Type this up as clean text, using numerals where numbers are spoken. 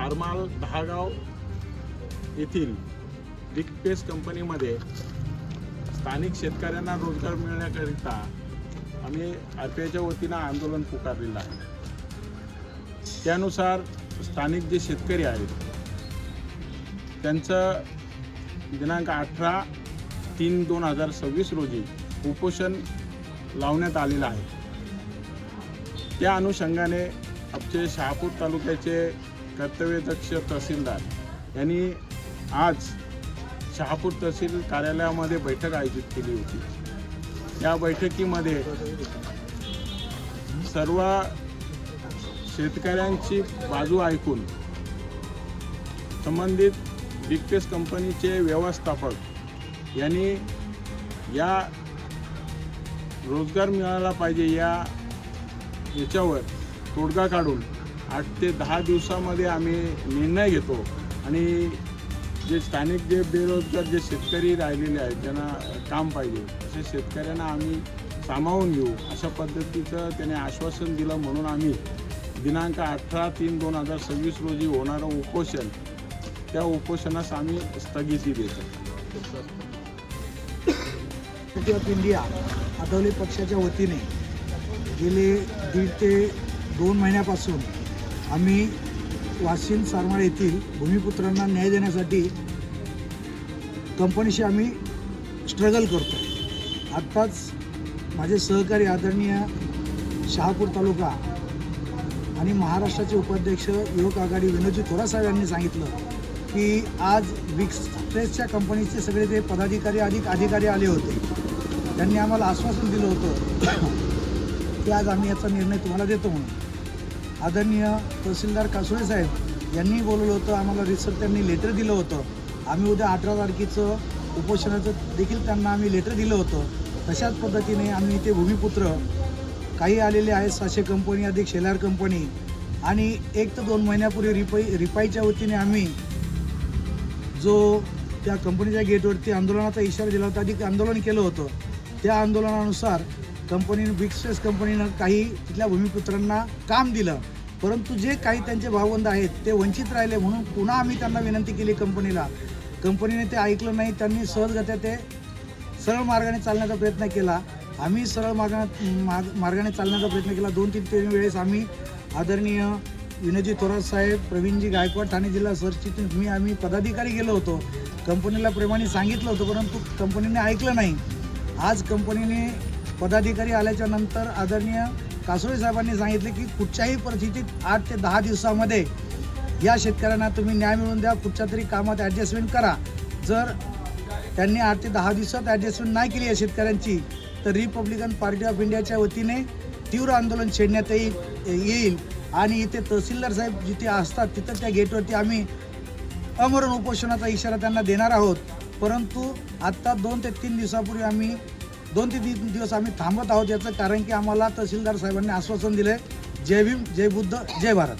आरमाल दहागाव येथील बिग पेस कंपनीमध्ये स्थानिक शेतकऱ्यांना रोजगार मिळण्याकरिता आम्ही आरपीआयच्या वतीनं आंदोलन पुकारलेलं आहे। त्यानुसार स्थानिक जे शेतकरी आहेत त्यांचं दिनांक 18/3/2026 रोजी उपोषण लावण्यात आलेलं आहे। त्या अनुषंगाने आमचे शहापूर तालुक्याचे कर्तव्यदक्ष तहसीलदार यांनी आज शहापूर तहसील कार्यालयामध्ये बैठक आयोजित केली होती। या बैठकीमध्ये सर्व शेतकऱ्यांची बाजू ऐकून संबंधित बिग पेस कंपनीचे व्यवस्थापक यांनी या रोजगार मिळाला पाहिजे याच्यावर तोडगा काढून 8 ते 10 दिवसामध्ये आम्ही निर्णय घेतो आणि जे स्थानिक जे बेरोजगार जे शेतकरी राहिलेले आहेत ज्यांना काम पाहिजे अशा शेतकऱ्यांना आम्ही सामावून घेऊ अशा पद्धतीचं त्याने आश्वासन दिलं। म्हणून आम्ही दिनांक 18/3/2026 रोजी होणारं उपोषण त्या उपोषणास आम्ही स्थगिती देतो। ऑफ इंडिया आठवले पक्षाच्या वतीने गेले 1.5 ते 2 महिन्यापासून आम्ही वाशिम सारमाळ येथील भूमिपुत्रांना न्याय देण्यासाठी कंपनीशी आम्ही स्ट्रगल करतो। आत्ताच माझे सहकारी आदरणीय शहापूर तालुका आणि महाराष्ट्राचे उपाध्यक्ष युवक आघाडी विनोदजी थोरात साहेब यांनी सांगितलं की आज बिग पेसच्या कंपनीचे सगळे जे पदाधिकारी अधिकारी आले होते त्यांनी आम्हाला आश्वासन दिलं होतं की आज आम्ही याचा निर्णय तुम्हाला देतो म्हणून। आदरणीय तहसीलदार कासोळे साहेब यांनी बोलवलं होतं, आम्हाला रिसर त्यांनी लेटर दिलं होतं। आम्ही उद्या 18 तारखेचं उपोषणाचं देखील त्यांना आम्ही लेटर दिलं होतं। तशाच पद्धतीने आम्ही इथे भूमिपुत्र काही आलेले आहेत 600 कंपनी अधिक शेलार कंपनी आणि 1 ते 2 महिन्यापूर्वी रिपाईच्या वतीने आम्ही जो त्या कंपनीच्या गेटवरती आंदोलनाचा इशारा दिला होता अधिक आंदोलन केलं होतं। त्या आंदोलनानुसार कंपनीनं बिग पेस कंपनीनं काही तिथल्या भूमिपुत्रांना काम दिलं, परंतु जे काही त्यांचे भावबंध आहेत ते वंचित राहिले। म्हणून पुन्हा आम्ही त्यांना विनंती केली कंपनीने ते ऐकलं नाही। त्यांनी सहजगत्या ते सरळ मार्गाने चालण्याचा प्रयत्न केला। आम्ही सरळ मार्गाने चालण्याचा प्रयत्न केला। 2-3 वेळेस आम्ही आदरणीय विनोदजी थोरात साहेब, प्रवीणजी गायकवाड, ठाणे जिल्हा सरचिटणीस आम्ही पदाधिकारी गेलो होतो। कंपनीला प्रेमाने सांगितलं होतं, परंतु कंपनीने ऐकलं नाही। आज कंपनीने पदाधिकारी आल्याच्या नंतर आदरणीय कासोळे साहेबांनी सांगितले की कुठच्याही परिस्थितीत 8 ते 10 दिवसामध्ये या शेतकऱ्यांना तुम्ही न्याय मिळवून द्या, कुठच्या तरी कामात ॲडजस्टमेंट करा। जर त्यांनी 8 ते 10 दिवसात ॲडजस्टमेंट नाही केली या शेतकऱ्यांची तर रिपब्लिकन पार्टी ऑफ इंडियाच्या वतीने तीव्र आंदोलन छेडण्यात येईल आणि इथे तहसीलदार साहेब जिथे असतात तिथं त्या गेटवरती आम्ही अमरण उपोषणाचा इशारा त्यांना देणार आहोत। परंतु आत्ता 2 ते 3 दिवसापूर्वी आम्ही 2 ते 3 दिवस आम्ही थांबत आहोत। याचं कारण की आम्हाला तहसीलदार साहेबांनी आश्वासन दिले। जय भीम, जय बुद्ध, जय भारत।